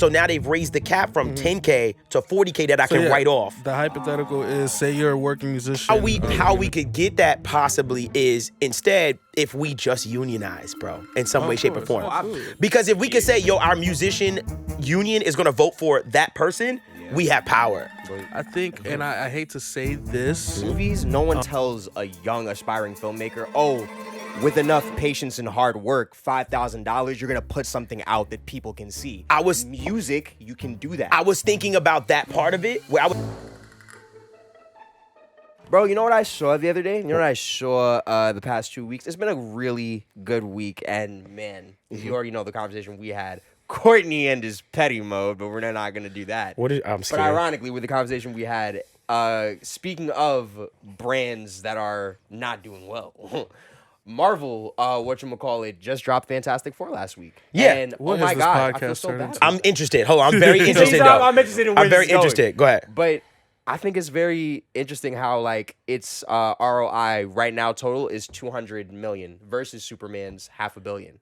So now they've raised the cap from 10K to 40K that I can write off. The hypothetical is, say you're a working musician. How we could get that possibly is instead if we just unionize, bro, in some way, shape, or form. Because if we could say, yo, our musician union is gonna vote for that person, we have power. I think, and I hate to say this. Movies, no one tells a young aspiring filmmaker, oh, with enough patience and hard work, $5,000, you're gonna put something out that people can see. Music, you can do that. I was thinking about that part of it. Bro, you know what I saw the other day? You know what I saw the past 2 weeks? It's been a really good week, and man, you already know the conversation we had. Courtney and his petty mode, but we're not gonna do that. I'm scared. But ironically, with the conversation we had, speaking of brands that are not doing well. Marvel, whatchamacallit, just dropped Fantastic Four last week. Yeah. And What oh has my this God, I podcast feel so turned bad. into? I'm interested. Hold on, I'm very interested, though. I'm interested in where I'm very this is going. interested. Go ahead. But I think it's very interesting how, like, its ROI right now total is $200 million versus Superman's $500 million.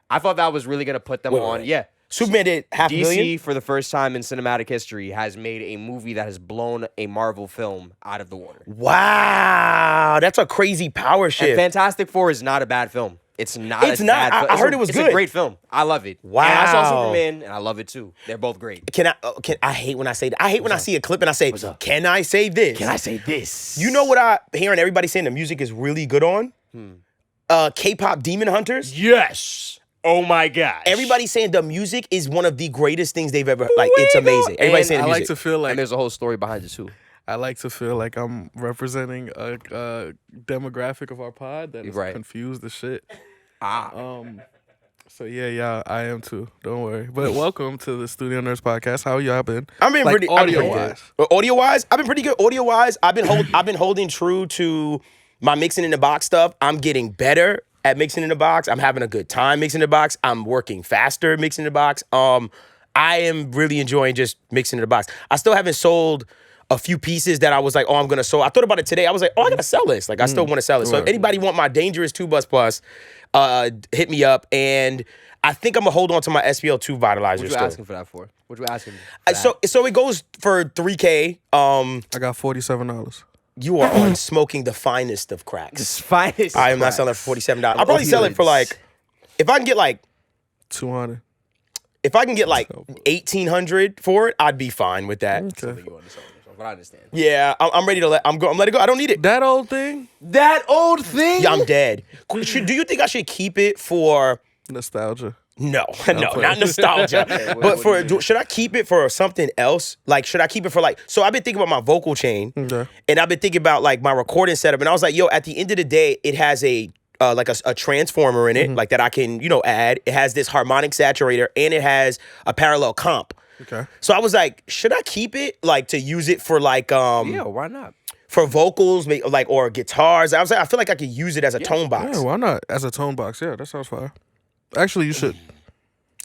I thought that was really going to put them on. Wait. Yeah. Superman did $500 million? DC, for the first time in cinematic history, has made a movie that has blown a Marvel film out of the water. Wow, that's a crazy power shift. And Fantastic Four is not a bad film. It's not. It's not. I heard it was It's good. a great film. I love it. Wow. And I saw Superman, and I love it too. They're both great. I hate when I say that. I hate when I see a clip and I say, can I say this? Can I say this? You know what I hearing everybody saying the music is really good on? K-pop Demon Hunters. Yes. Oh my gosh. Everybody's saying the music is one of the greatest things they've ever, like, it's amazing. Everybody's saying the I music. like to feel like And there's a whole story behind it too. I like to feel like I'm representing a demographic of our pod that is confused as shit. So yeah, I am too. Don't worry. But welcome to the Studio Nerds Podcast. How y'all been? I've been pretty audio-wise. Audio-wise, I've been pretty good. Audio-wise, I've been holding true to my mixing in the box stuff. I'm getting better at mixing in the box. I'm having a good time mixing in the box. I'm working faster mixing in the box. I am really enjoying just mixing in the box. I still haven't sold a few pieces that I was like, I'm gonna sell. I thought about it today. I was like, I gotta sell this. Like, I still want to sell it. So if anybody want my Dangerous 2 Bus Plus, hit me up. And I think I'm gonna hold on to my SPL2 Vitalizer. What you asking for that for? What you asking? So it goes for $3K. I got $47. You are on smoking the finest of cracks. The finest. I am not selling it for $47. I'll probably sell it for like, if I can get like $200. If I can get like $1,800 for it, I'd be fine with that. Okay. But I understand. Yeah, I'm ready to let it go. I don't need it. That old thing? That old thing? Yeah, I'm dead. Do you think I should keep it for Nostalgia. No, not nostalgia. But should I keep it for something else? Like, should I keep it for like? So I've been thinking about my vocal chain, and I've been thinking about like my recording setup, and I was like, yo, at the end of the day, it has a like a transformer in it, like that I can add. It has this harmonic saturator, and it has a parallel comp. Okay. So I was like, should I keep it like to use it for like yeah, why not? For vocals, like or guitars? I was like, I feel like I could use it as a tone box. Yeah, why not? As a tone box, yeah, that sounds fire. Actually, you should.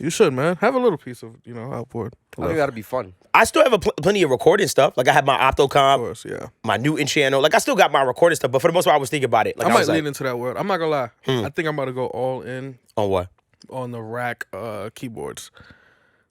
You should, man. Have a little piece of, outboard. I think that'd be fun. I still have plenty of recording stuff. Like I have my Optocomp, Of course, yeah. my Newton channel. Like I still got my recording stuff, but for the most part, I was thinking about it. Like, I might lean into that word. I'm not gonna lie. I think I'm about to go all in on what? On the rack keyboards.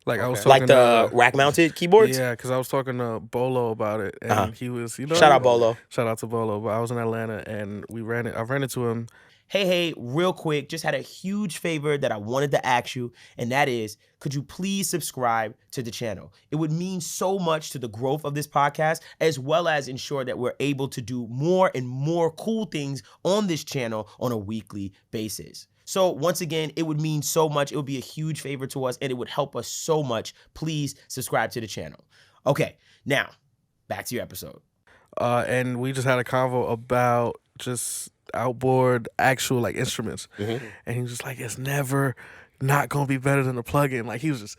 Like I was like talking the rack mounted keyboards. Yeah, because I was talking to Bolo about it, and he was, shout out Bolo. Shout out to Bolo. But I was in Atlanta, and I ran into him. Hey, real quick, just had a huge favor that I wanted to ask you, and that is, could you please subscribe to the channel? It would mean so much to the growth of this podcast, as well as ensure that we're able to do more and more cool things on this channel on a weekly basis. So once again, it would mean so much. It would be a huge favor to us, and it would help us so much. Please subscribe to the channel. Okay, now, back to your episode. And we just had a convo about just outboard actual like instruments, and he was just like, it's never not gonna be better than the plugin. Like he was just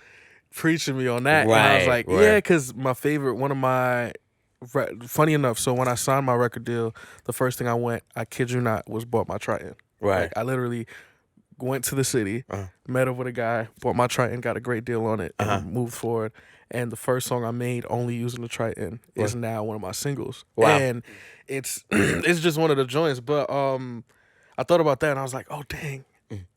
preaching me on that, and I was like, yeah, because my favorite, funny enough, so when I signed my record deal, the first thing I kid you not, was bought my Triton. Like, I literally went to the city, met up with a guy, bought my Triton, got a great deal on it, and moved forward. And the first song I made only using the Triton is now one of my singles. Wow. And it's it's just one of the joints. But I thought about that and I was like, oh dang,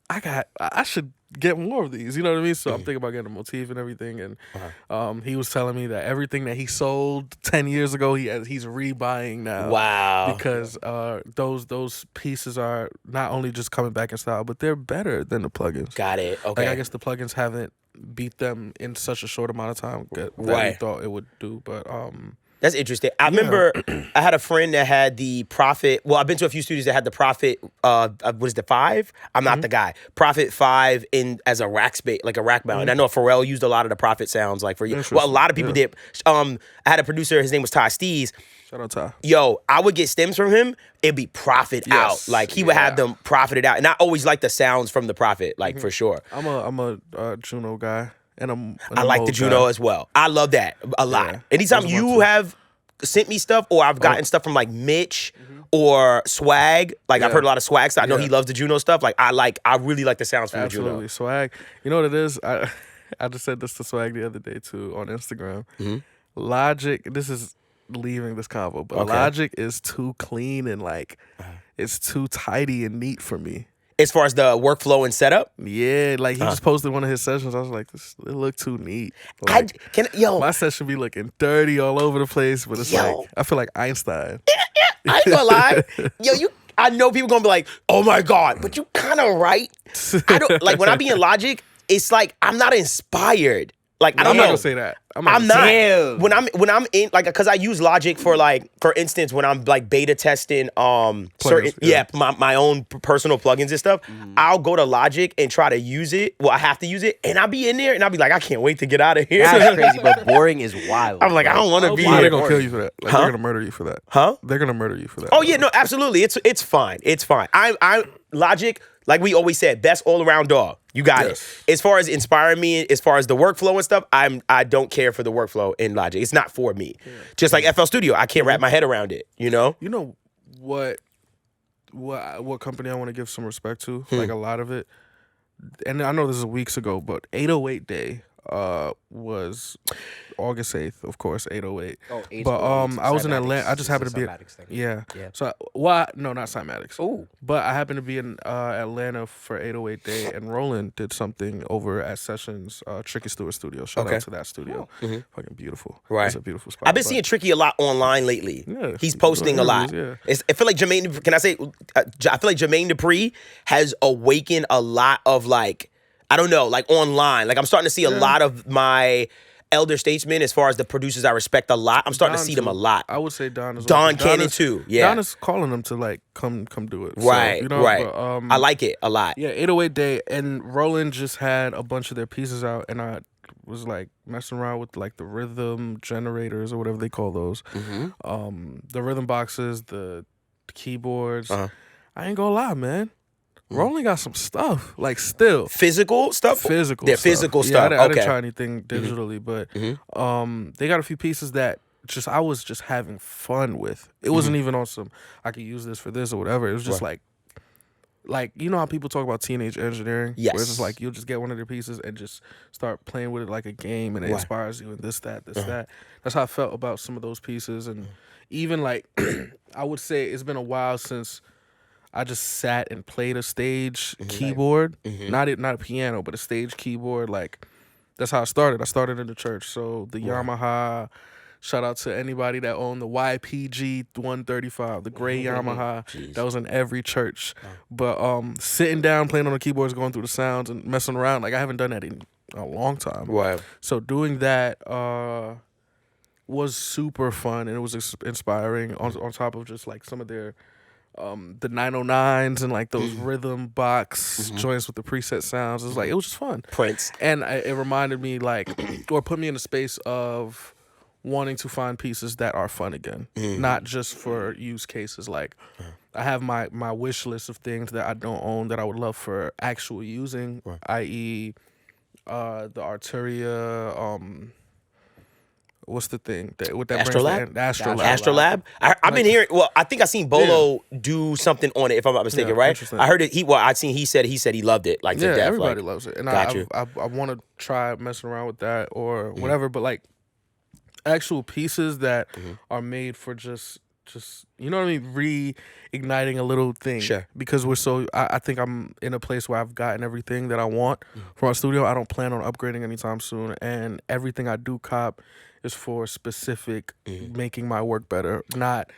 I should get more of these. You know what I mean? So I'm thinking about getting a motif and everything. And he was telling me that everything that he sold 10 years ago, he's rebuying now. Wow. Because those pieces are not only just coming back in style, but they're better than the plugins. Got it. Okay. Like, I guess the plugins haven't beat them in such a short amount of time that we Right. thought it would do. But That's interesting. I remember I had a friend that had the Prophet. Well, I've been to a few studios that had the Prophet. What is the 5? I'm not the guy. Prophet 5 as a rack space, like a rack mount. And I know Pharrell used a lot of the Prophet sounds, like for years. Well, a lot of people did. I had a producer. His name was Ty Stees. shout out Ty. Yo, I would get stems from him. It'd be Prophet out. Like he would have them profited out, and I always like the sounds from the Prophet, like for sure. I'm a Juno guy. And I like the Juno as well. I love that a lot. Yeah, Anytime those are my you two. have sent me stuff, or I've gotten stuff from like Mitch or Swag, like I've heard a lot of Swag stuff. I know he loves the Juno stuff. Like I really like the sounds from the Absolutely. Juno. Swag. You know what it is? I just said this to Swag the other day too on Instagram. Logic, this is leaving this convo, but Logic is too clean and like it's too tidy and neat for me. As far as the workflow and setup, Yeah, like he just posted one of his sessions. I was like, it looked too neat. Like, my session be looking dirty all over the place, but it's like I feel like Einstein. I ain't gonna lie. I know people gonna be like, oh my God, but you kind of right. I don't like when I be in Logic, it's like I'm not inspired. Like I don't I'm know. not gonna say that. I'm not. Damn. When I'm in like, cause I use Logic for like, for instance, when I'm like beta testing certain my own personal plugins and stuff, I'll go to Logic and try to use it. Well, I have to use it, and I'll be in there and I'll be like, I can't wait to get out of here. That's crazy, but boring is wild. I'm like, I don't want to be They're here. gonna kill you for that. Like, they're gonna murder you for that. Huh? They're gonna murder you for that. Oh yeah, no, absolutely. It's fine. It's fine. I'm Logic, like we always said, best all around DAW. You got it. As far as inspiring me, as far as the workflow and stuff, I don't care for the workflow in Logic. It's not for me. Just like FL Studio, I can't wrap my head around it. You know? You know what company I want to give some respect to? Like a lot of it. And I know this is weeks ago, but 808 Day was August 8th, of course, 808. Oh, but I was in Atlanta. I just happened to be Yeah. So no, not Cymatics. Oh. But I happened to be in Atlanta for 808 Day, and Roland did something over at Sessions, Tricky Stewart Studio. Shout out to that studio. Fucking beautiful. Right. It's a beautiful spot. I've been seeing Tricky a lot online lately. Yeah. He's posting a lot. Yeah. I feel like Jermaine, can I say, I feel like Jermaine Dupri has awakened a lot of like, I don't know, like online. Like I'm starting to see a lot of my elder statesmen as far as the producers I respect a lot. I'm starting to see them a lot. I would say Don is Don Cannon too. Yeah. Don is calling them to like come do it. Right. So, you know, right. But, I like it a lot. Yeah, 808 Day, and Roland just had a bunch of their pieces out, and I was like messing around with like the rhythm generators or whatever they call those. The rhythm boxes, the keyboards. I ain't gonna lie, man. Roland got some stuff, like still. Physical stuff? Physical Yeah, stuff. physical stuff. I didn't Okay. try anything digitally, but they got a few pieces that I was just having fun with. It wasn't even on some, I could use this for this or whatever. It was just like, you know how people talk about teenage engineering? Yes. Where it's just like, you'll just get one of their pieces and just start playing with it like a game, and it inspires you and this, that. That's how I felt about some of those pieces. And even like, I would say it's been a while since I just sat and played a stage keyboard, not a piano, but a stage keyboard. Like, that's how I started. I started in the church. So the Yamaha, shout out to anybody that owned the YPG 135, the gray Yamaha. That was in every church. But sitting down, playing on the keyboards, going through the sounds and messing around, like I haven't done that in a long time. Wow. So doing that was super fun, and it was inspiring on top of just like some of their the 909s and like those rhythm box joints with the preset sounds. It was like, it was just fun. Prince. And it reminded me like, or put me in a space of wanting to find pieces that are fun again, not just for use cases. Like I have my wish list of things that I don't own that I would love for actual using, i.e. The Arturia, what's the thing with that Astrolab? Astrolab. Astrolab? I've been hearing. Well, I think I seen Bolo do something on it, if I'm not mistaken. Yeah, right? interesting. I heard it. He said he loved it. Like to death. Everybody like, loves it, and got you. I want to try messing around with that or whatever. But like actual pieces that are made for just just, you know what I mean, reigniting a little thing. Sure. Because I think I'm in a place where I've gotten everything that I want from our studio. I don't plan on upgrading anytime soon, and everything I do cop is for specific making my work better, not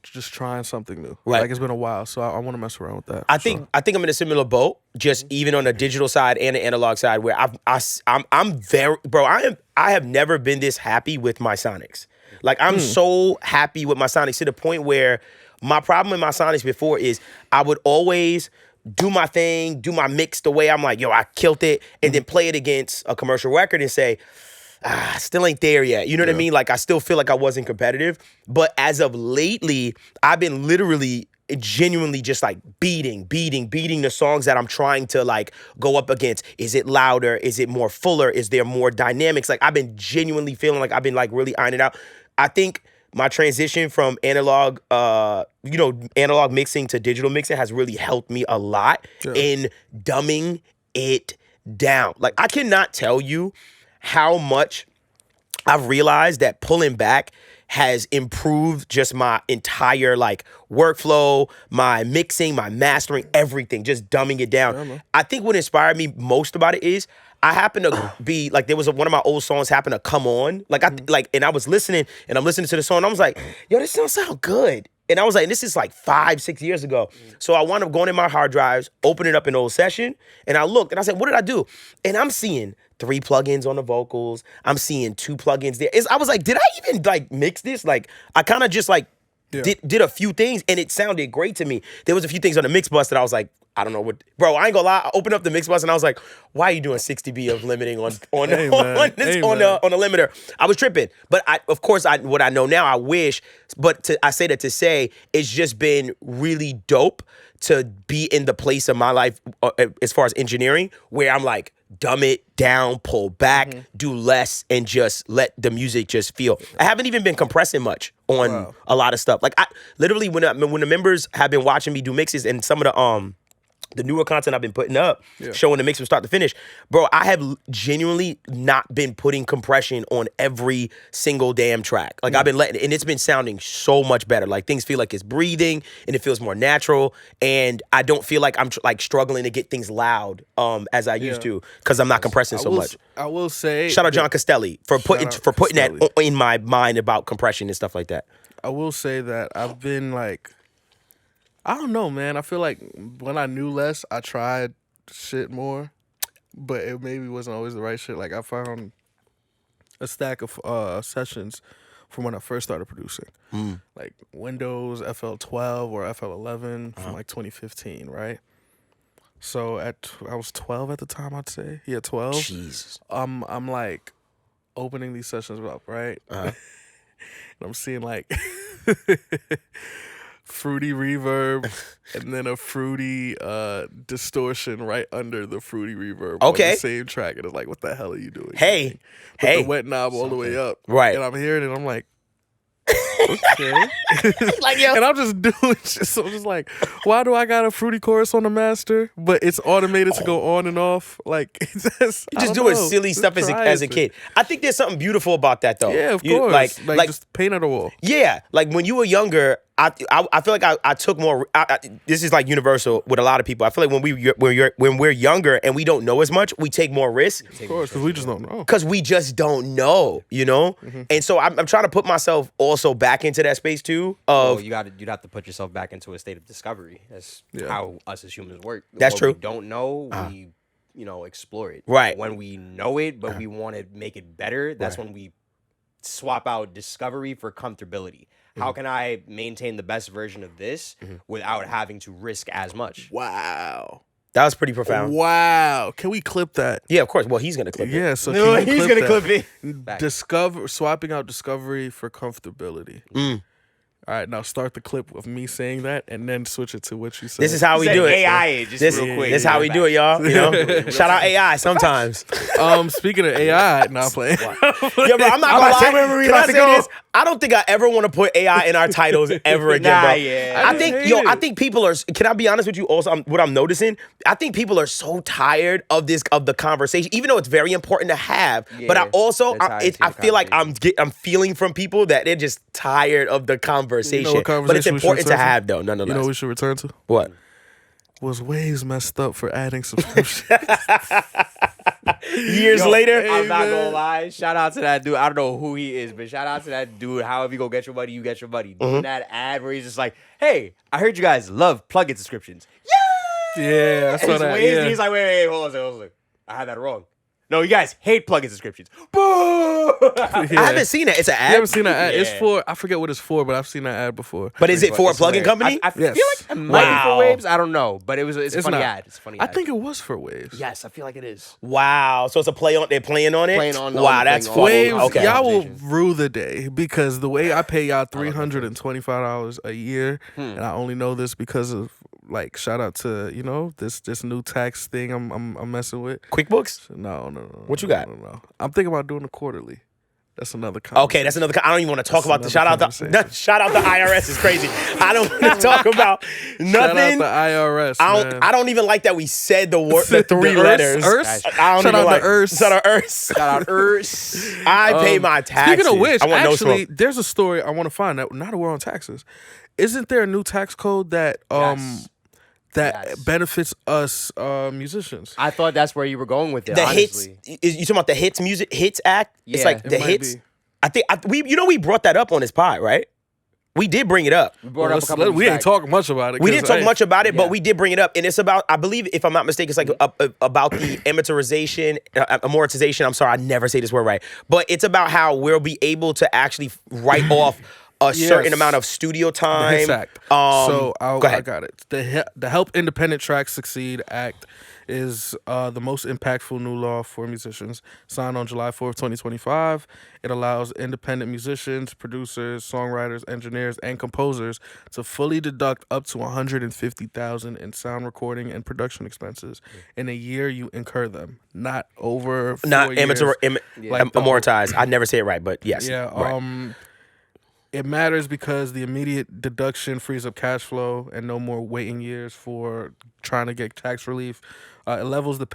just trying something new. Right. Like, it's been a while, so I want to mess around with that. I think I'm in a similar boat, just even on the digital side and the analog side, where I'm very, bro. I have never been this happy with my Sonics. Like, I'm so happy with my Sonics to the point where my problem with my Sonics before is I would always do my thing, do my mix the way I'm like, yo, I killed it, and then play it against a commercial record and say, still ain't there yet. You know what I mean? Like, I still feel like I wasn't competitive. But as of lately, I've been literally genuinely just like beating the songs that I'm trying to like go up against. Is it louder? Is it more fuller? Is there more dynamics? Like, I've been genuinely feeling like I've been like really ironing it out. I think my transition from analog mixing to digital mixing has really helped me a lot in dumbing it down. Like, I cannot tell you how much I've realized that pulling back has improved just my entire like workflow, my mixing, my mastering, everything, just dumbing it down. I think what inspired me most about it is I happen to be like, there was one of my old songs happened to come on, and I was listening, and I'm listening to the song, and I was like, yo, this don't sound good. And I was like, and this is like 5-6 years ago. So I wound up going in my hard drives, opening up an old session, and I looked, and I said, what did I do? And I'm seeing 3 plugins on the vocals. I'm seeing 2 plugins there. I was like, did I even like mix this? Like, I kind of just like did a few things, and it sounded great to me. There was a few things on the mix bus that I was like, I don't know what, bro. I ain't gonna lie. I opened up the mix bus and I was like, "Why are you doing 60B of limiting on the limiter?" I was tripping, but of course, what I know now, I wish. But I say that to say it's just been really dope to be in the place of my life as far as engineering, where I'm like, dumb it down, pull back, do less, and just let the music just feel. I haven't even been compressing much on a lot of stuff. Like, I literally when the members have been watching me do mixes and some of the newer content I've been putting up, showing the mix from start to finish, bro, I have genuinely not been putting compression on every single damn track. Like, I've been letting it, and it's been sounding so much better. Like, things feel like it's breathing, and it feels more natural, and I don't feel like I'm like struggling to get things loud as I used to, because I'm not compressing so much. I will say, shout out John Castelli for putting that in my mind about compression and stuff like that. I will say that I've been like, I don't know, man. I feel like when I knew less, I tried shit more, but it maybe wasn't always the right shit. Like, I found a stack of sessions from when I first started producing, like Windows FL12 or FL11 from like 2015, right? So I was 12 at the time, I'd say. Yeah, 12. Jesus. I'm like opening these sessions up, right? And I'm seeing like fruity reverb and then a fruity distortion right under the fruity reverb on the same track, and it's like, what the hell are you doing? Hey, Put the wet knob all the way up, right? And I'm hearing it, I'm like, okay. Like, yo. And I'm just doing shit. So I'm just like, why do I got a fruity chorus on the master, but it's automated to go on and off? Like, it's just, you just doing silly stuff as a kid. I think there's something beautiful about that, though. Yeah, of course. Like just paint on the wall. Yeah, like when you were younger, I feel like I took more. This is like universal with a lot of people. I feel like when we're younger and we don't know as much, we take more risks. Of course, because we just don't know. Because we just don't know, you know. And so I'm trying to put myself also back into that space too. You'd have to put yourself back into a state of discovery. That's how us as humans work. That's what true. We don't know, we explore it. Right. When we know it, but we want to make it better, that's when we swap out discovery for comfortability. How can I maintain the best version of this without having to risk as much? Wow. That was pretty profound. Wow. Can we clip that? Yeah, of course. Well, he's going to clip it. Yeah, so he's going to clip it. Swapping out discovery for comfortability. All right, now start the clip of me saying that, and then switch it to what you said. This is how we do it. AI, just real quick. This is how we do it, y'all. You know, shout out AI sometimes. Speaking of AI, not playing. Yo, bro, I'm not gonna lie. Can I say this? I don't think I ever want to put AI in our titles ever again, bro. Yeah. I think people are. Can I be honest with you? Also, what I'm noticing, I think people are so tired of the conversation, even though it's very important to have. Yeah, but I feel like I'm feeling from people that they're just tired of the conversation. conversation. But it's conversation we should important to return to? have, though, nonetheless. You know what we should return to? What? Was Waves messed up for adding subscriptions? Years later? I'm not gonna lie. Shout out to that dude. I don't know who he is, but shout out to that dude. However you go get your money, you get your money. Doing that ad where he's just like, "Hey, I heard you guys love plugin subscriptions." Yeah, I saw His that. ways, Yeah. he's like, wait, hold on a second. I had that wrong. No, you guys hate plugin subscriptions. Boo! I haven't seen it. It's an ad. You haven't seen that ad? It's Yeah. for, I forget what it's for, but I've seen that ad before. But is it for a It's plugin hilarious. company? I feel Yes. like it might be Wow. for Waves. I don't know, but it's a funny not. ad. It's a funny I ad. think it was for Waves. Yes, I feel like it is. Wow. So it's a play on. They're playing on it. Playing on Wow, the that's thing, funny. Waves, Okay. y'all will Conversation. rue the day because the way I pay y'all $325 a year, and I only know this because of like shout out to this new tax thing I'm messing with. QuickBooks? No. What you got? No. I'm thinking about doing a quarterly. That's another. Okay, that's another. I don't even want to talk That's about the shout another out. The conversation. shout out the IRS is crazy. I don't want to talk about Shout out nothing. the IRS. I don't even like that we said the word, the three The letters. Urs? I don't Shout even out like. the Urs. Shout out Urs. Shout out Urs. I pay my taxes. Speaking of which, I want actually, no smoke. there's a story I want to find out. Now that we're on taxes, isn't there a new tax code that Yes. Yes. benefits us musicians? I thought that's where you were going with it. The hits. honestly. Is you talking about the Hits Act? It's Yeah, like it the might hits. be. I think we brought that up on this pod, right? We did bring it up. We brought it up a couple we weeks ain't back. talking much about it. We didn't talk much about it, yeah. but we did bring it up, and it's about. I believe, if I'm not mistaken, it's like about the amortization. I'm sorry, I never say this word right, but it's about how we'll be able to actually write off a certain amount of studio time. Hits Act. Go I ahead. got it. The Help Independent Tracks Succeed Act is the most impactful new law for musicians. Signed on July 4th, 2025. It allows independent musicians, producers, songwriters, engineers, and composers to fully deduct up to $150,000 in sound recording and production expenses in a year you incur them, not over 4 Not years. amateur, Like the- amortized. I never say it right, but yes. Yeah, right. it matters because the immediate deduction frees up cash flow and no more waiting years for trying to get tax relief. It levels the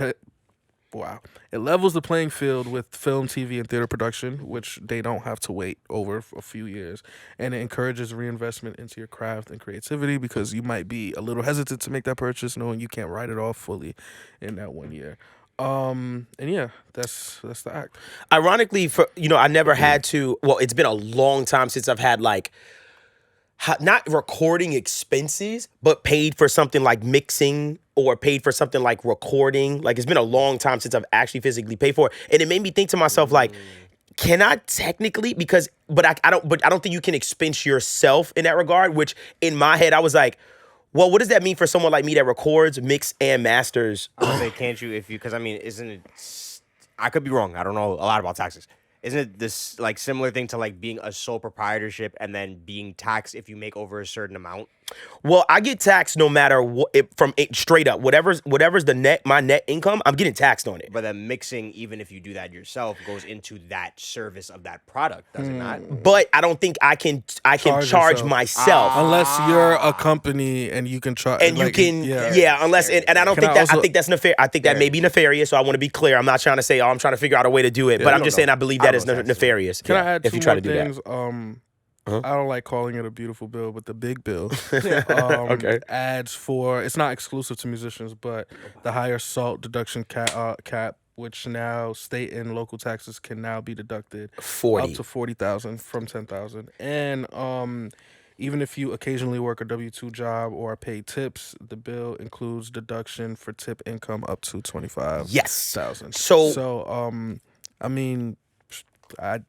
playing field with film, TV, and theater production, which they don't have to wait over a few years. And it encourages reinvestment into your craft and creativity because you might be a little hesitant to make that purchase knowing you can't write it off fully in that 1 year. And yeah, that's the act. Ironically, I never had to. Well, it's been a long time since I've had like not recording expenses, but paid for something like mixing or paid for something like recording. Like it's been a long time since I've actually physically paid for it, and it made me think to myself like, can I technically? But I don't think you can expense yourself in that regard. Which in my head I was like, well, what does that mean for someone like me that records, mix, and masters? I would say, can't you? Because I mean, isn't it? I could be wrong. I don't know a lot about taxes. Isn't it this like similar thing to like being a sole proprietorship and then being taxed if you make over a certain amount? Well, I get taxed no matter what, straight up. Whatever's my net income, I'm getting taxed on it. But then mixing, even if you do that yourself, goes into that service of that product, does it not? But I don't think I can charge yourself. myself. Unless you're a company and you can charge. And you can, unless, and I don't Can think I that, also- I think that's nefarious. I think that may be nefarious, so I want to be clear. I'm not trying to say, I'm trying to figure out a way to do it, but I'm no, just no. saying I believe I that don't is know if that's nefarious. Can I add if two you try more to do things? that? I don't like calling it a beautiful bill, but the big bill Okay. adds for, it's not exclusive to musicians, but the higher SALT deduction cap, which now state and local taxes can now be deducted 40. up to 40,000 from 10,000. And even if you occasionally work a W-2 job or pay tips, the bill includes deduction for tip income up to 25,000. Yes. So I mean, I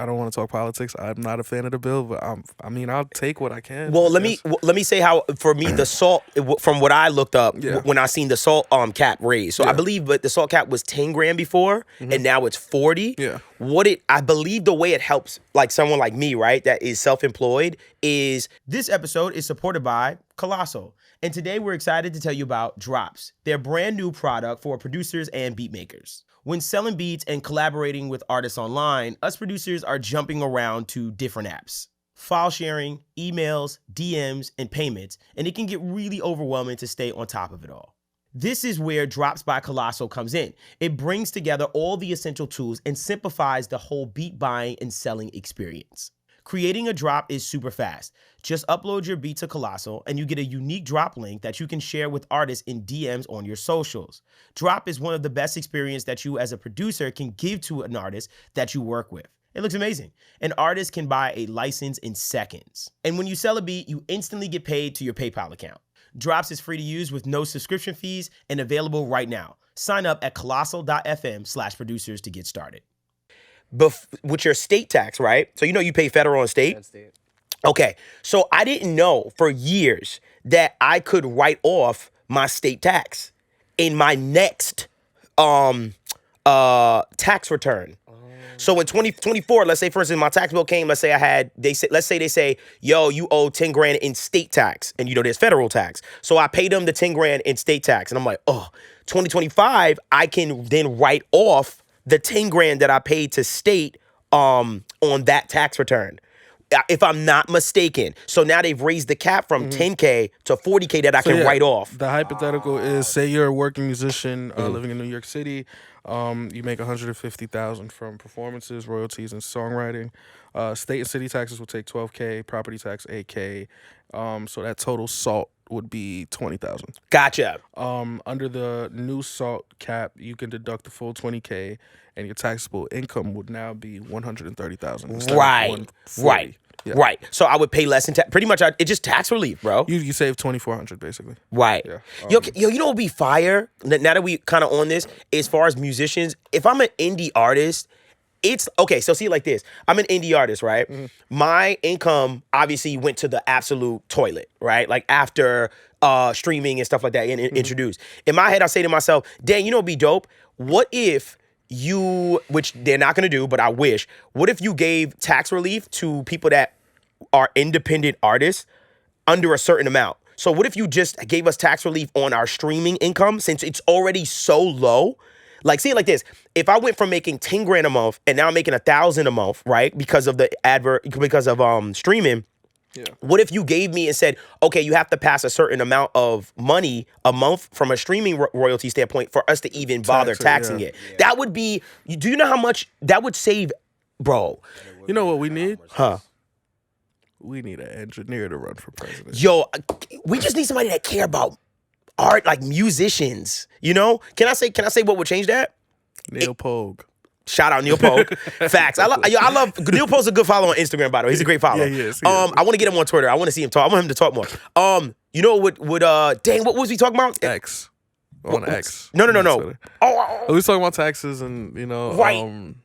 don't want to talk politics. I'm not a fan of the bill, but I'll take what I can. Well, let me say how for me the SALT, from what I looked up when I seen the SALT cap raised. So I believe the SALT cap was 10 grand before, and now it's 40. Yeah. I believe the way it helps like someone like me, right, that is self-employed, is this episode is supported by Colossal. And today we're excited to tell you about Drops, their brand new product for producers and beat makers. When selling beats and collaborating with artists online, us producers are jumping around to different apps. File sharing, emails, DMs, and payments, and it can get really overwhelming to stay on top of it all. This is where Drops by Colossal comes in. It brings together all the essential tools and simplifies the whole beat buying and selling experience. Creating a drop is super fast. Just upload your beat to Colossal and you get a unique drop link that you can share with artists in DMs on your socials. Drop is one of the best experiences that you as a producer can give to an artist that you work with. It looks amazing. An artist can buy a license in seconds. And when you sell a beat, you instantly get paid to your PayPal account. Drops is free to use with no subscription fees and available right now. Sign up at colossal.fm/producers to get started. With your state tax, right? So you pay federal and state? Okay, so I didn't know for years that I could write off my state tax in my next tax return. So in 2024, let's say for instance my tax bill came, let's say they say, yo, you owe 10 grand in state tax, and there's federal tax. So I paid them the 10 grand in state tax, and I'm like, 2025, I can then write off the 10 grand that I paid to state on that tax return, if I'm not mistaken. So now they've raised the cap from 10K to 40K that I can write off. The hypothetical is, say you're a working musician living in New York City. You make $150,000 from performances, royalties, and songwriting. State and city taxes will take $12K, property tax $8K. So that total SALT would be $20,000. Gotcha. Under the new SALT cap, you can deduct the full $20K, and your taxable income would now be $130,000. Right. Yeah. Right. So I would pay less in tax. Pretty much, it's just tax relief, bro. You save $2,400 basically. Right. Yeah. Yo, you know what would be fire? Now that we kind of on this, as far as musicians, if I'm an indie artist, it's okay. So see it like this. I'm an indie artist, right? My income obviously went to the absolute toilet, right? Like after streaming and stuff like that and introduced. In my head, I say to myself, dang, it'd be dope. What if you, which they're not going to do, but I wish, what if you gave tax relief to people that are independent artists under a certain amount? So what if you just gave us tax relief on our streaming income since it's already so low? Like, see it like this. If I went from making 10 grand a month and now I'm making 1,000 a month, right? Because of streaming. Yeah. What if you gave me and said, okay, you have to pass a certain amount of money a month from a streaming royalty standpoint for us to even bother taxing it? Yeah. That would be, do you know how much that would save, bro? You know what we need? Huh? We need an engineer to run for president. Yo, we just need somebody that care about art, like musicians, Can I say what would change that? Neil Pogue. Shout out Neil Pogue. Facts. I love Neil Pogue's a good follow on Instagram, by the way. He's a great follow. Yeah, he is. I want to get him on Twitter. I want to see him talk. I want him to talk more. You know what dang, what was we talking about? X. On X. No. We was talking about taxes and right.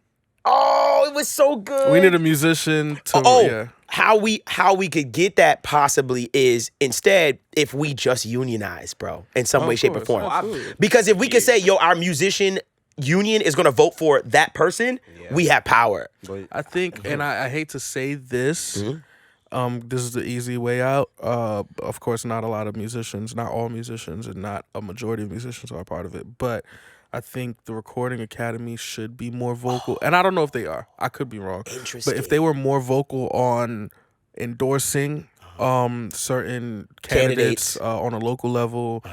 It was so good. We need a musician to how we could get that possibly is instead if we just unionize, bro, in some way, shape, or form. Because if we could say, yo, our musician union is going to vote for that person, we have power. I think, and I hate to say this, this is the easy way out. Of course, not a lot of musicians, not all musicians, and not a majority of musicians are a part of it. But I think the Recording Academy should be more vocal. And I don't know if they are. I could be wrong. Interesting. But if they were more vocal on endorsing certain candidates on a local level,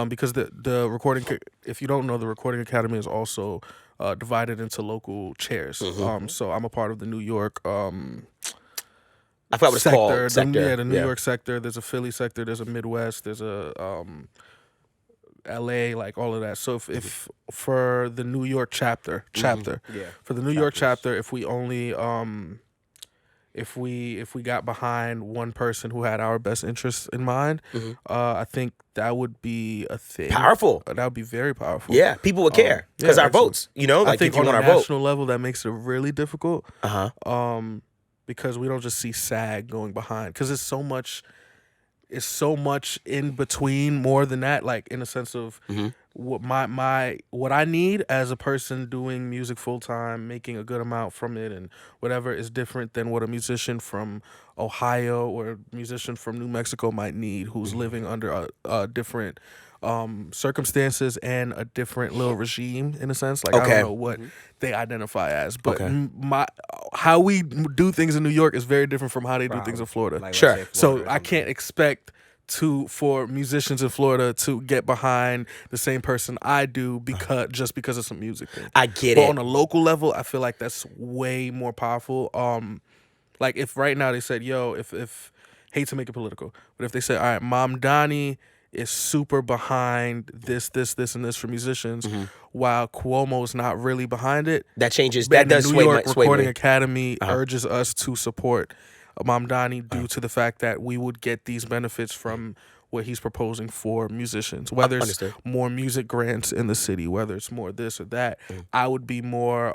because the recording, if you don't know, the Recording Academy is also divided into local chairs. So I'm a part of the New York I forgot what it's called. Sector. The New York sector. There's a Philly sector. There's a Midwest. There's a LA, like all of that. So if for the New York chapter, for the New York chapter, if we only if we got behind one person who had our best interests in mind, I think that would be a thing. Powerful. That would be very powerful. Yeah, people would care because our votes. Like I think if you on want a our vote. national level, that makes it really difficult. Because we don't just see SAG going behind, because it's so much in between, more than that, like in a sense of what what I need as a person doing music full time, making a good amount from it and whatever, is different than what a musician from Ohio or a musician from New Mexico might need, who's living under a different circumstances and a different little regime, in a sense. Like, I don't know what they identify as, but how we do things in New York is very different from how they do things in Florida. Like, sure. So I can't expect for musicians in Florida to get behind the same person I do just because it's a music thing. I get but it. on a local level, I feel like that's way more powerful. Like if right now they said, yo, if hate to make it political, but if they said, all right, Mom Donnie is super behind this, and this for musicians, while Cuomo's not really behind it. That changes. That And the does New sway York Recording me. Academy urges us to support Mom Donnie due to the fact that we would get these benefits from what he's proposing for musicians. Whether it's Understood. more music grants in the city, whether it's more this or that, I would be more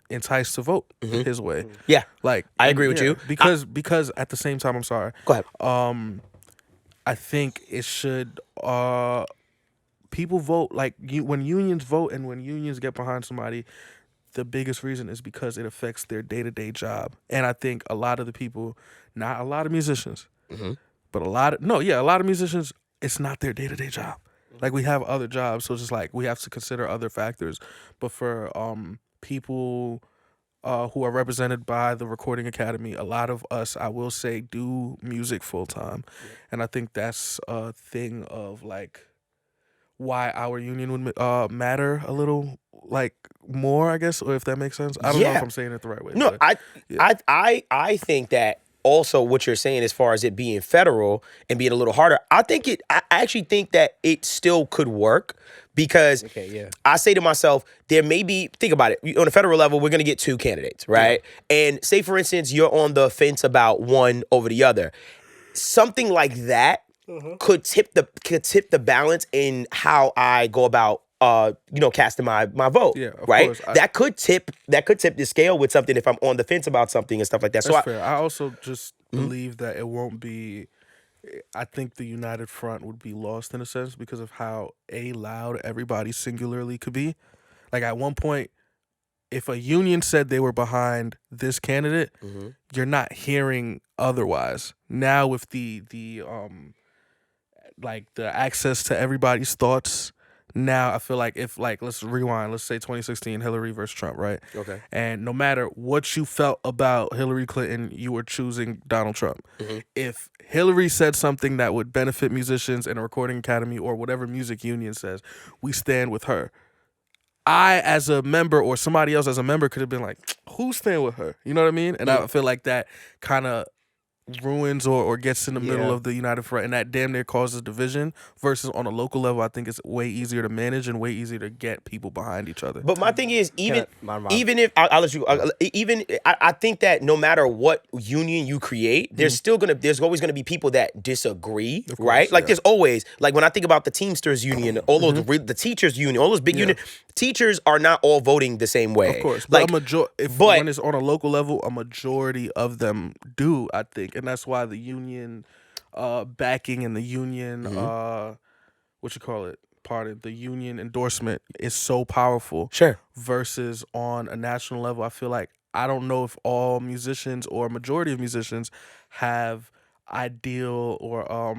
enticed to vote his way. Yeah, Like I agree with you. Because at the same time, I'm sorry. Go ahead. I think it should people vote like when unions vote and when unions get behind somebody, the biggest reason is because it affects their day-to-day job. And I think a lot of the people, not a lot of musicians, but a lot of musicians, it's not their day-to-day job. Like we have other jobs, so it's just like we have to consider other factors. But for people who are represented by the Recording Academy, a lot of us, I will say, do music full time. And I think that's a thing of like why our union would matter a little like more, I guess, or if that makes sense. I don't know if I'm saying it the right way. No, but, I think that also what you're saying as far as it being federal and being a little harder, I actually think that it still could work because I say to myself, there may be, think about it, on a federal level, we're going to get 2 candidates, right? Yeah. And say, for instance, you're on the fence about one over the other. Something like that could tip the balance in how I go about casting my vote. Yeah, of right. course. That could tip the scale with something if I'm on the fence about something and stuff like that. That's fair. I also just believe that it won't be. I think the United Front would be lost in a sense because of how loud everybody singularly could be. Like at one point, if a union said they were behind this candidate, you're not hearing otherwise. Now with the access to everybody's thoughts, now I feel like if let's rewind, let's say 2016 Hillary versus Trump, right? Okay. And no matter what you felt about Hillary Clinton, you were choosing Donald Trump. If Hillary said something that would benefit musicians and a Recording Academy or whatever music union says, we stand with her. I, as a member, or somebody else as a member, could have been like, who's staying with her? You know what I mean? And I feel like that kind of ruins or gets in the middle of the United Front, and that damn near causes division. Versus on a local level, I think it's way easier to manage and way easier to get people behind each other. But my thing is, even if I'll let you, I think that no matter what union you create, there's always gonna be people that disagree, right? Like there's always, like when I think about the Teamsters union, all those the teachers union, all those big unions, teachers are not all voting the same way. Of course, like when it's on a local level, a majority of them do, I think, and that's why the union backing and the union the union endorsement is so powerful. Sure. Versus on a national level, I feel like I don't know if all musicians or a majority of musicians have ideal or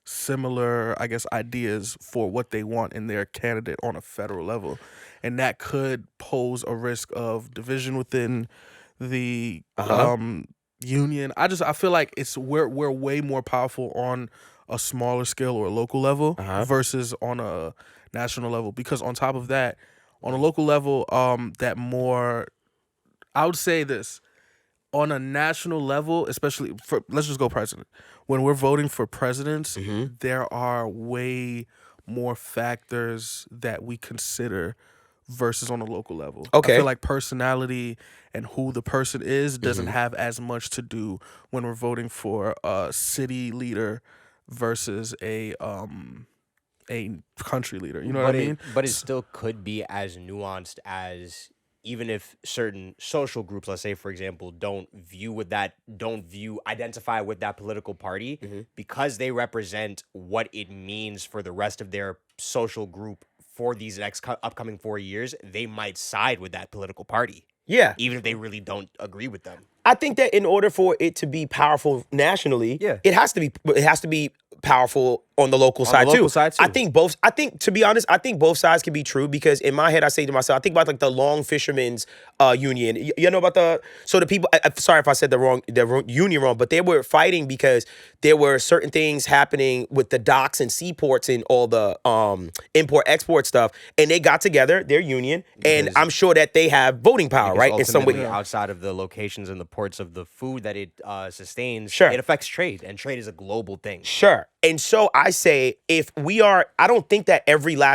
similar, I guess, ideas for what they want in their candidate on a federal level, and that could pose a risk of division within the union. I feel like we're way more powerful on a smaller scale or a local level versus on a national level, because on top of that, on a local level, I would say this, on a national level, especially for, let's just go president. When we're voting for presidents, there are way more factors that we consider versus on a local level. Okay. I feel like personality and who the person is doesn't have as much to do when we're voting for a city leader versus a country leader. You know what I mean? But it still could be as nuanced as, even if certain social groups, let's say for example, don't identify with that political party, because they represent what it means for the rest of their social group for these next upcoming 4 years, they might side with that political party. Yeah. Even if they really don't agree with them. I think that in order for it to be powerful nationally, it has to be powerful on the local On side the local too. side, too. I think to be honest, I think both sides can be true because in my head I say to myself, I think about like the Long Fishermen's union. You know about the people. Sorry if I said the union wrong, but they were fighting because there were certain things happening with the docks and seaports and all the import export stuff, and they got together, their union, and I'm sure that they have voting power, Because right? In some way. ultimately, outside of the locations and the ports of the food that it sustains, Sure. it affects trade, and trade is a global thing. Sure. And so I say, I don't think that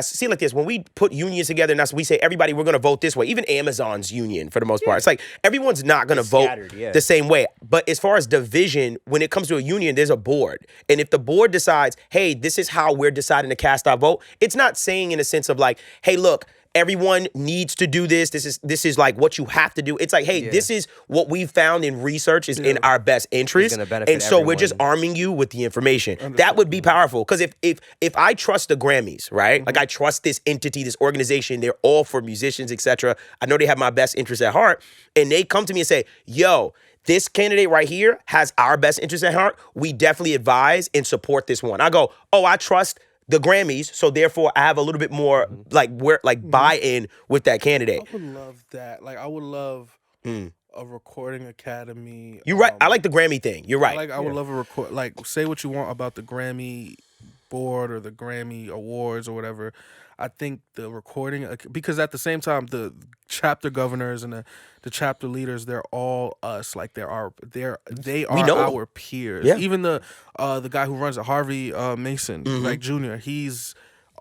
see like this, when we put unions together and we say, everybody, we're going to vote this way, even Amazon's union for the most part, it's like everyone's not going to vote scattered, yeah. the same way. But as far as division, when it comes to a union, there's a board. And if the board decides, hey, this is how we're deciding to cast our vote, it's not saying in a sense of like, hey, look, everyone needs to do this. This is like what you have to do. It's like, hey, this is what we found in research is in our best interest. gonna benefit And so we're just everyone. arming you with the information. That would be powerful. Because if I trust the Grammys, right? Like I trust this entity, this organization, they're all for musicians, etc. I know they have my best interest at heart. And they come to me and say, yo, this candidate right here has our best interest at heart. We definitely advise and support this one. I go, oh, I trust the Grammys, so therefore I have a little bit more buy-in with that candidate. I would love that. Like I would love a recording academy. You're right. I like the Grammy thing. You're right. I would love a record. Like say what you want about the Grammy board or the Grammy awards or whatever. I think the recording, because at the same time the chapter governors and the chapter leaders, they're all us. Like they are our peers. Yeah. Even the guy who runs it, Harvey Mason, like Jr. He's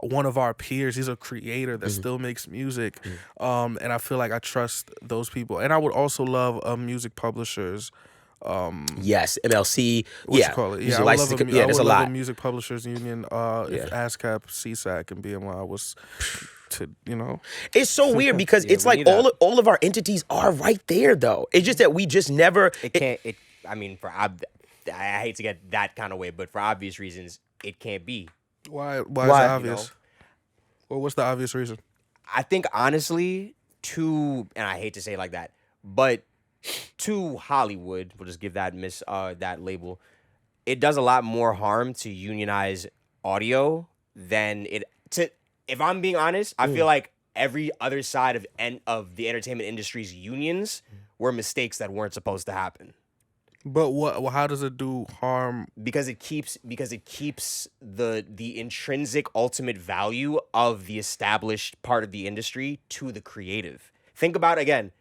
one of our peers. He's a creator that still makes music, and I feel like I trust those people. And I would also love music publishers. Yes, MLC. What yeah, you call it? Music Yeah, license- I would there's a love lot. a music publishers union. If ASCAP, CSAC, and BMI was to It's so weird because it's we like need that. all of our entities are right there though. It's just that we just never. I mean, I hate to get that kind of way, but for obvious reasons, it can't be. Why is it Why? obvious? Well, what's the obvious reason? I think honestly, and I hate to say it like that, but to Hollywood, we'll just give that that label. It does a lot more harm to unionize audio than it to. If I'm being honest, I feel like every other side of the entertainment industry's unions were mistakes that weren't supposed to happen. But what? Well, how does it do harm? Because it keeps the intrinsic ultimate value of the established part of the industry to the creative. Think about again.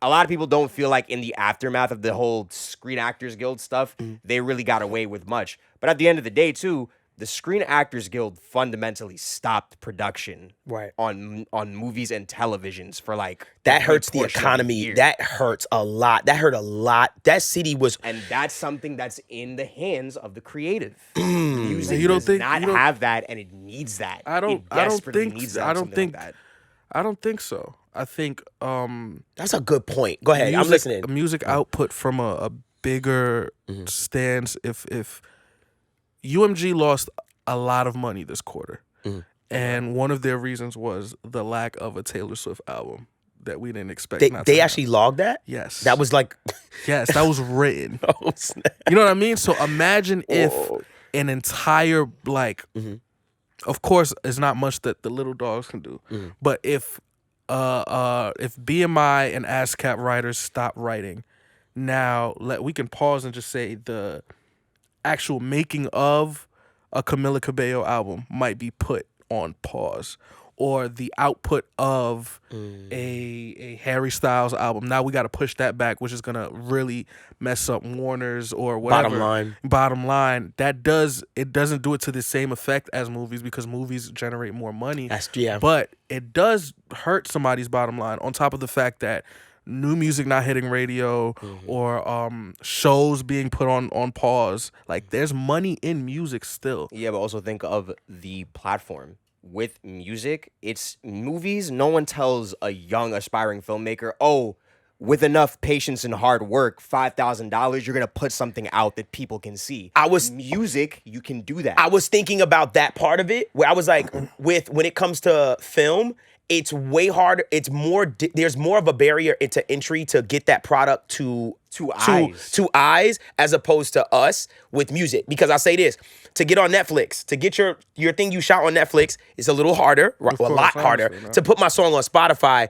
A lot of people don't feel like in the aftermath of the whole Screen Actors Guild stuff, they really got away with much. But at the end of the day, too, the Screen Actors Guild fundamentally stopped production on movies and televisions for like That a hurts good the portion of economy. year. That hurts a lot. That hurt a lot. That city was. And that's something that's in the hands of the creative. Music You don't does think- not you don't- have that, and it needs that. I don't It desperately think- needs that, I don't something think- like that. I don't think so. I think That's a good point. Go ahead. I'm listening. Music output from a bigger stance. If UMG lost a lot of money this quarter, and one of their reasons was the lack of a Taylor Swift album that we didn't expect. They actually logged that. Yes. That was like. Yes, that was written. Oh snap. You know what I mean? So imagine if Whoa. an entire of course, it's not much that the little dogs can do, but if BMI and ASCAP writers stop writing, now we can pause and just say the actual making of a Camila Cabello album might be put on pause, or the output of a Harry Styles album. Now we got to push that back, which is gonna really mess up Warner's or whatever. Bottom line, it doesn't do it to the same effect as movies because movies generate more money. But it does hurt somebody's bottom line. On top of the fact that new music not hitting radio or shows being put on pause. Like there's money in music still. Yeah, but also think of the platform. With music, it's movies. No one tells a young aspiring filmmaker, oh, with enough patience and hard work, $5,000, you're gonna put something out that people can see. Music, you can do that. I was thinking about that part of it where I was like, when it comes to film, it's way harder. It's more. There's more of a barrier into entry to get that product to eyes as opposed to us with music. Because I say this, to get on Netflix, to get your thing you shot on Netflix, it's a little harder, a lot harder. To put my song on Spotify,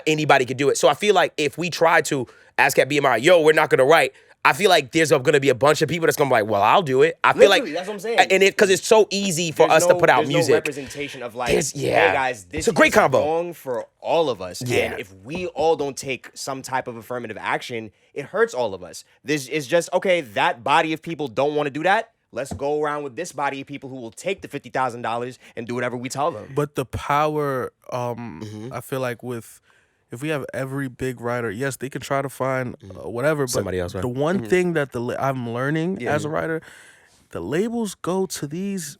anybody could do it. So I feel like if we try to ask at BMI, yo, we're not gonna write. I feel like there's going to be a bunch of people that's going to be like, well, I'll do it. I feel like that's what I'm saying. And because it's so easy for us to put out music. There's no representation of like, hey guys, this it's a great combo. Song for all of us. Yeah. And if we all don't take some type of affirmative action, it hurts all of us. This is just, okay, that body of people don't want to do that. Let's go around with this body of people who will take the $50,000 and do whatever we tell them. But the power, I feel like if we have every big writer, yes, they can try to find whatever. But somebody else, right? The one thing that I'm learning as a writer, the labels go to these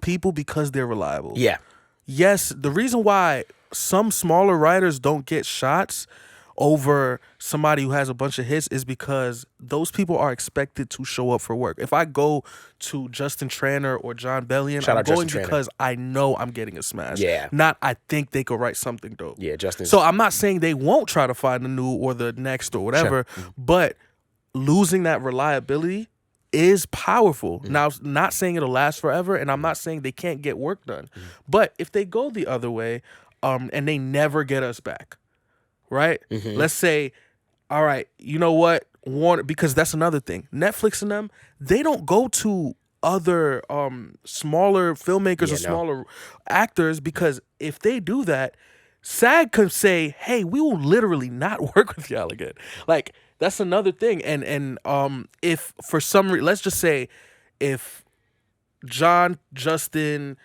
people because they're reliable. Yeah. Yes, the reason why some smaller writers don't get shots over somebody who has a bunch of hits is because those people are expected to show up for work. If I go to Justin Tranter or John Bellion, I'm going because I know I'm getting a smash. Yeah. Not I think they could write something dope. Yeah, Justin. So I'm not saying they won't try to find the new or the next or whatever, but losing that reliability is powerful. Now, not saying it'll last forever, and I'm not saying they can't get work done. But if they go the other way, and they never get us back, right? Let's say, all right, you know what, Warner, because that's another thing. Netflix and them, they don't go to other smaller filmmakers or smaller actors, because if they do that, SAG could say, hey, we will literally not work with y'all again. Like, that's another thing. And if for some reason, let's just say if John, Justin,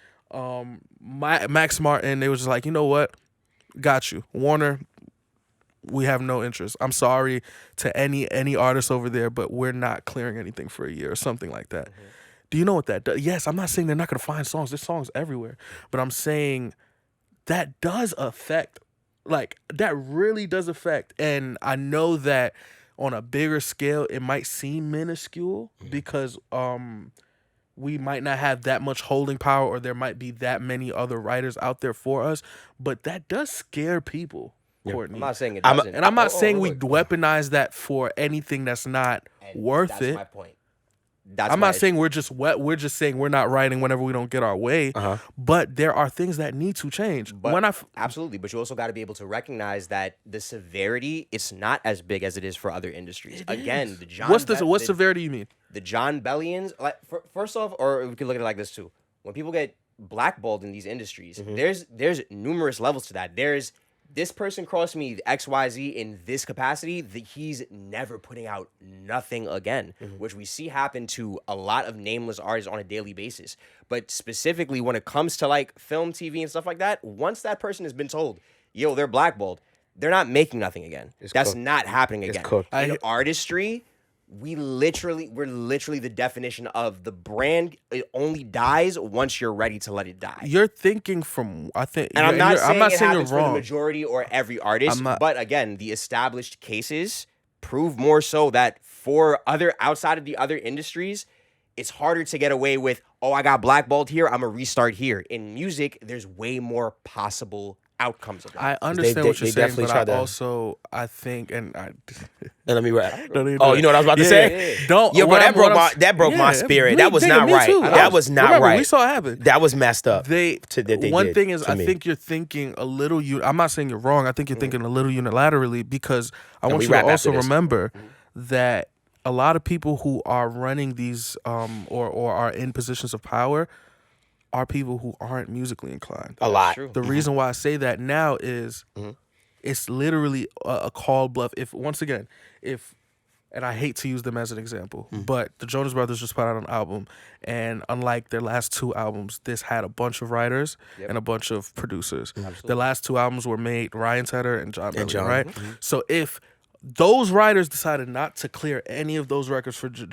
Max Martin, they was just like, you know what, got you. Warner, we have no interest. I'm sorry to any artist over there, but we're not clearing anything for a year or something like that. Do you know what that does? Yes, I'm not saying they're not going to find songs. There's songs everywhere. But I'm saying that does affect, like, that really does affect. And I know that on a bigger scale, it might seem minuscule because we might not have that much holding power, or there might be that many other writers out there for us. But that does scare people. Courtney. I'm not saying it doesn't. And I'm not saying we weaponize that for anything that's not worth it. That's my point. I'm not saying we're just saying we're not writing whenever we don't get our way. But there are things that need to change. Absolutely, but you also got to be able to recognize that the severity is not as big as it is for other industries. Again, the John. What severity you mean? The John Bellions. Like, first off, or we could look at it like this too. When people get blackballed in these industries, there's numerous levels to that. There's this person crossed me XYZ in this capacity, he's never putting out nothing again, which we see happen to a lot of nameless artists on a daily basis. But specifically when it comes to like film, TV, and stuff like that, once that person has been told, yo, they're blackballed, they're not making nothing again. That's not happening again. In artistry, we're literally the definition of the brand. It only dies once you're ready to let it die. You're thinking from, I think, and I'm not saying it happens you're wrong. For the majority or every artist, but again, the established cases prove more so that for outside of the other industries, it's harder to get away with, oh, I got blackballed here, I'm gonna restart here. In music, there's way more possible outcomes of that. I understand what you're saying, but I think, and let me rap. Oh, you know what I was about to say? Don't. Yo, but that broke my spirit. That was not right. That was not right. We saw it happen. That was messed up. One thing is, I think you're thinking a little. I'm not saying you're wrong. I think you're thinking a little unilaterally, because I want you to also remember that a lot of people who are running these or are in positions of power are people who aren't musically inclined. A lot. The reason why I say that now is it's literally a call bluff. And I hate to use them as an example, but the Jonas Brothers just put out an album, and unlike their last two albums, this had a bunch of writers and a bunch of producers. The last two albums were made Ryan Tedder and John Bellion, right? So if those writers decided not to clear any of those records for the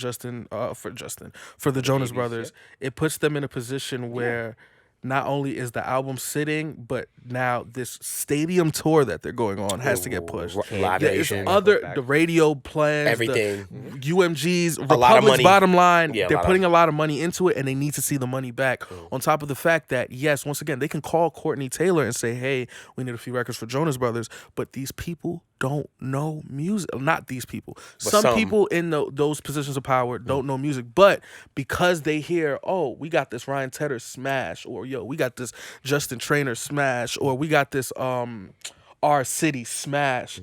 Jonas Brothers, it puts them in a position where not only is the album sitting, but now this stadium tour that they're going on has to get pushed. Live Yeah, it's Nation. the radio plans, Everything. the UMGs, lot of Republic's money. bottom line. Yeah, They're putting a lot of money into it, and they need to see the money back. On top of the fact that, yes, once again, they can call Courtney Taylor and say, hey, we need a few records for Jonas Brothers, but these people don't know music. Not these people. Some people in those positions of power don't know music, but because they hear, oh, we got this Ryan Tedder smash, or yo, we got this Justin Traynor smash, or we got this R City smash.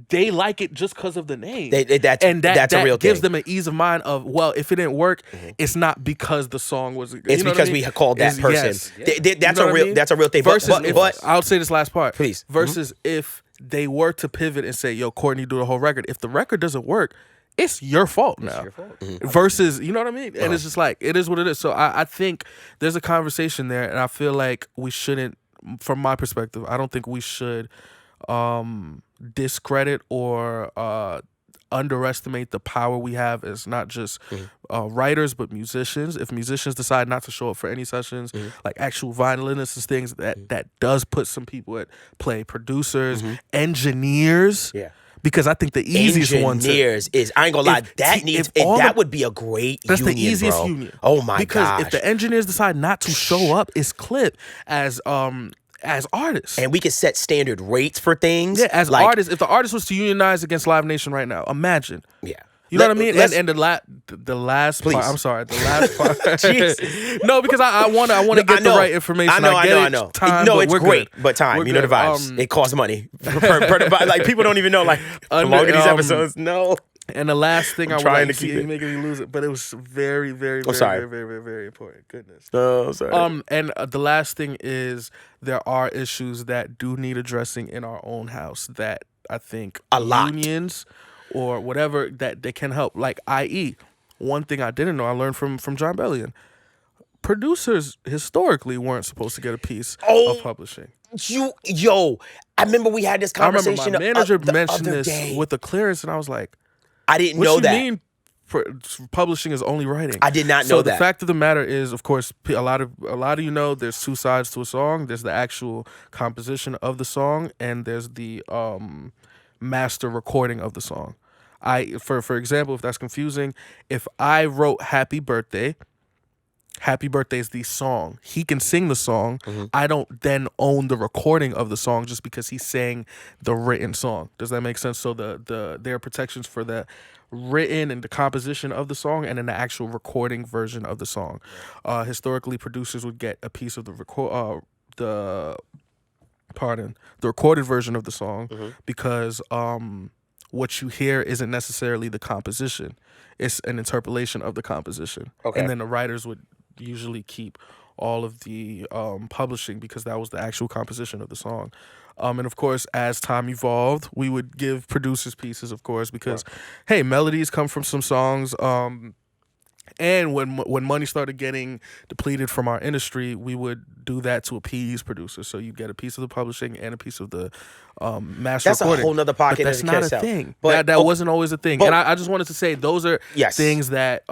They like it just because of the name. That's a real thing. Gives them an ease of mind of, well, if it didn't work, it's not because the song was. It's because we called that person. Yes. That's a real thing. Versus, but I'll say this last part, please. Versus if they were to pivot and say, yo, Courtney, do the whole record. If the record doesn't work, it's your fault now. It's your fault. Versus, you know what I mean? And it's just like, it is what it is. So I think there's a conversation there, and I feel like we shouldn't, from my perspective, I don't think we should discredit or underestimate the power we have as not just writers but musicians. If musicians decide not to show up for any sessions, like actual violinists and things, that does put some people at play. Producers, engineers. Yeah. Because I think the easiest one is, I ain't gonna lie, that would be a great that's union, the easiest bro. union. Oh my god! Because if the engineers decide not to show up, it's clipped as artists. And we could set standard rates for things. Yeah, as artists. If the artist was to unionize against Live Nation right now, imagine. Yeah. You know what I mean? And the last please. part, I'm sorry, the last part. No, because I want to get the right information. I know. Time, no, it's great, good. but time. You know the vibes. It costs money. Like people don't even know. Like longer these episodes. No. And the last thing I want to keep making me lose it, but it was very, very, very, very, very important. Goodness. Oh, sorry. And the last thing is there are issues that do need addressing in our own house that I think unions or whatever that they can help. Like, i.e., one thing I didn't know, I learned from John Bellion. Producers historically weren't supposed to get a piece of publishing. I remember we had this conversation. I remember my manager mentioned this with the clearance, and I was like, I didn't know that. What you mean publishing is only writing? I did not know that. So the fact of the matter is, of course, a lot of you know, there's two sides to a song. There's the actual composition of the song, and there's the master recording of the song. For example, if that's confusing, if I wrote Happy Birthday is the song. He can sing the song. I don't then own the recording of the song just because he sang the written song. Does that make sense? So there are protections for the written and the composition of the song and then the actual recording version of the song. Historically, producers would get a piece of the recorded version of the song because what you hear isn't necessarily the composition. It's an interpolation of the composition. Okay. And then the writers would usually keep all of the publishing because that was the actual composition of the song. And of course, as time evolved, we would give producers pieces, of course, because, hey, melodies come from some songs. And when money started getting depleted from our industry, we would do that to appease producers. So you get a piece of the publishing and a piece of the master recording. That's a whole nother pocket. But that's not a thing. But that wasn't always a thing. And I just wanted to say those are things that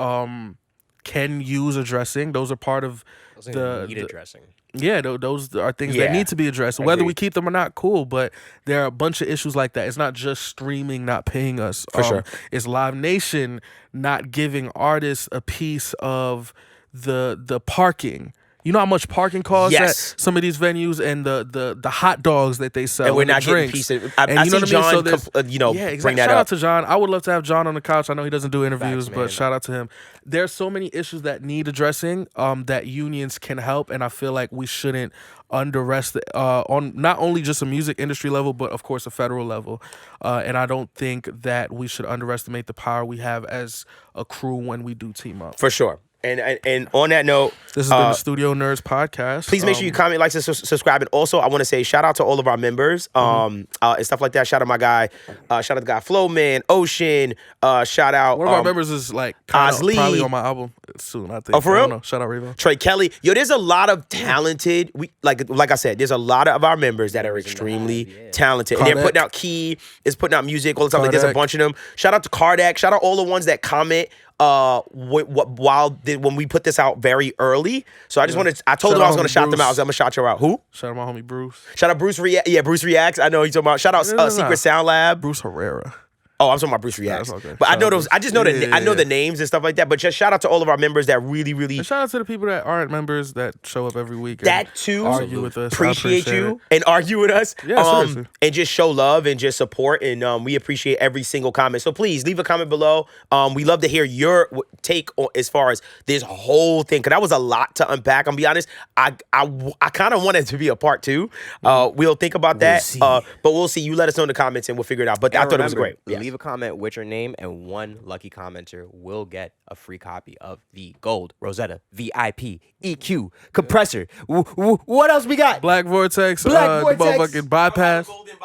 can use addressing. Those are part of need addressing. Yeah, those are things that need to be addressed. Whether we keep them or not, cool. But there are a bunch of issues like that. It's not just streaming not paying us. For sure. It's Live Nation not giving artists a piece of the parking. You know how much parking costs at some of these venues and the hot dogs that they sell. And we're not getting pieces. I see John, bring that shout up. out to John. I would love to have John on the couch. I know he doesn't do interviews, but shout out to him. There's so many issues that need addressing that unions can help, and I feel like we shouldn't underestimate on not only just a music industry level, but of course a federal level. And I don't think that we should underestimate the power we have as a crew when we do team up. For sure. And on that note, this has been the Studio Nerds podcast. Please make sure you comment, like, subscribe, and also I want to say shout out to all of our members and stuff like that. Shout out my guy, shout out the guy Flowman, Ocean. Shout out one of our members is like Ozlee, probably on my album soon. I think. Oh, for real? Shout out Revo. Trey Kelly. Yo, there's a lot of talented. Like I said, there's a lot of our members that are extremely talented, and they're putting out putting out music all the time. Like, there's a bunch of them. Shout out to Kardak. Shout out all the ones that comment. when we put this out very early. So I just wanted. I told Shout them I out was going to homie shout them Bruce. out. I was going to shout you out. Who? Shout out my homie Bruce. Shout out Bruce. Bruce Reacts. I know he's talking about. Shout out No. Secret Sound Lab. Bruce Herrera. Oh, I'm talking about Bruce Reacts. that's okay. But I Shout know out those. Bruce. I just know I know Yeah. the names and stuff like that. But just shout out to all of our members that really, And shout out to the people that aren't members that show up every week. that and too. argue with us. I Appreciate appreciate you it. and argue with us. Yeah, seriously. And just show love and just support. And we appreciate every single comment. So please leave a comment below. We love to hear your take on as far as this whole thing, because that was a lot to unpack. I'm be honest. I kind of wanted to be a part two. We'll think about that. see. But we'll see. You let us know in the comments and we'll figure it out. But I thought it was great. Yes. Leave a comment with your name, and one lucky commenter will get a free copy of the Gold Rosetta VIP EQ compressor. What else we got? Black Vortex. Black The Vortex. motherfucking bypass. Golden